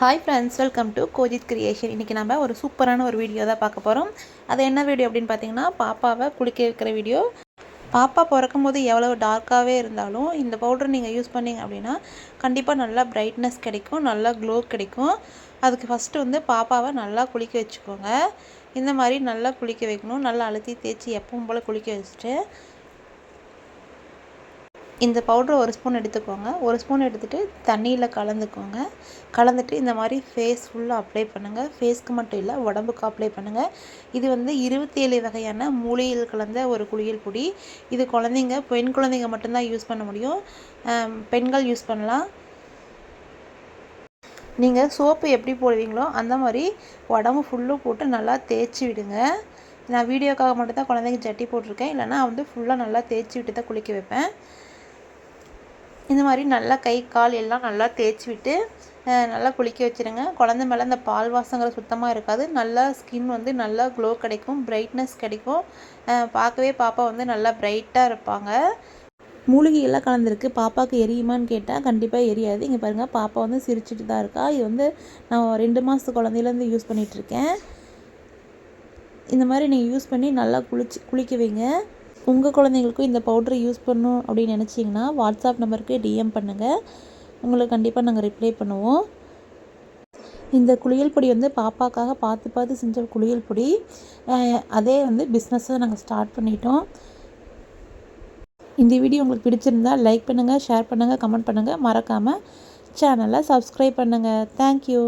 Hi friends, welcome to Kojith creation. இன்றைக்கி நம்ம ஒரு சூப்பரான ஒரு வீடியோ தான் பார்க்க போகிறோம். அது என்ன வீடியோ அப்படின்னு பார்த்தீங்கன்னா, பாப்பாவை குளிக்க வைக்கிற வீடியோ. பாப்பா பிறக்கும் போது எவ்வளோ டார்க்காகவே இருந்தாலும் இந்த பவுடர் நீங்கள் யூஸ் பண்ணிங்க அப்படின்னா கண்டிப்பாக நல்லா பிரைட்னஸ் கிடைக்கும், நல்லா க்ளோ கிடைக்கும். அதுக்கு ஃபஸ்ட்டு வந்து பாப்பாவை நல்லா குளிக்க வச்சுக்கோங்க. இந்த மாதிரி நல்லா குளிக்க வைக்கணும். நல்லா அழுத்தி தேய்ச்சி எப்பவும் போல் குளிக்க வச்சுட்டு இந்த பவுட்ரு ஒரு ஸ்பூன் எடுத்துக்கோங்க. ஒரு ஸ்பூன் எடுத்துகிட்டு தண்ணியில் கலந்துக்கோங்க. கலந்துட்டு இந்த மாதிரி ஃபேஸ் ஃபுல்லாக அப்ளை பண்ணுங்கள். ஃபேஸ்க்கு மட்டும் இல்லை, உடம்புக்கு அப்ளை பண்ணுங்கள். இது வந்து 27 வகையான மூலிகையில் கலந்த ஒரு குளியல் பொடி. இது குழந்தைங்க, பெண் குழந்தைங்க மட்டும்தான் யூஸ் பண்ண முடியும். பெண்கள் யூஸ் பண்ணலாம். நீங்கள் சோப்பு எப்படி போடுவீங்களோ அந்த மாதிரி உடம்பு ஃபுல்லும் போட்டு நல்லா தேய்ச்சி விடுங்க. நான் வீடியோக்காக மட்டும் தான் குழந்தைங்க ஜட்டி போட்டிருக்கேன், இல்லைனா வந்து ஃபுல்லாக நல்லா தேய்ச்சி விட்டு தான் குளிக்க வைப்பேன். இந்த மாதிரி நல்லா கை கால் எல்லாம் நல்லா தேய்ச்சி விட்டு நல்லா குளிக்க வச்சுருங்க. குழந்தை மேலே அந்த பால் வாசங்கிற சுத்தமாக இருக்காது. நல்லா ஸ்கின் வந்து நல்லா க்ளோ கிடைக்கும், பிரைட்னஸ் கிடைக்கும். பார்க்கவே பாப்பா வந்து நல்லா பிரைட்டாக இருப்பாங்க. மூலிகையெல்லாம் கலந்துருக்கு. பாப்பாவுக்கு எரியுமான்னு கேட்டால் கண்டிப்பாக எரியாது. இங்கே பாருங்கள், பாப்பா வந்து சிரிச்சிட்டு தான் இருக்கா. இது வந்து நான் 2 மாதத்து குழந்தையிலேருந்து யூஸ் பண்ணிகிட்ருக்கேன். இந்த மாதிரி நீங்கள் யூஸ் பண்ணி நல்லா குளிக்க வைங்க. உங்கள் குழந்தைங்களுக்கும் இந்த பவுட்ரு யூஸ் பண்ணணும் அப்படின்னு நினச்சிங்கன்னா வாட்ஸ்அப் நம்பருக்கு டிஎம் பண்ணுங்கள். உங்களுக்கு கண்டிப்பாக நாங்கள் ரிப்ளை பண்ணுவோம். இந்த குளியல் பொடி வந்து பாப்பாக்காக பார்த்து செஞ்ச குளியல் பொடி. அதே வந்து பிஸ்னஸை நாங்கள் ஸ்டார்ட் பண்ணிட்டோம். இந்த வீடியோ உங்களுக்கு பிடிச்சிருந்தால் லைக் பண்ணுங்கள், ஷேர் பண்ணுங்கள், கமெண்ட் பண்ணுங்கள். மறக்காமல் சேனலை சப்ஸ்கிரைப் பண்ணுங்கள். தேங்க்யூ.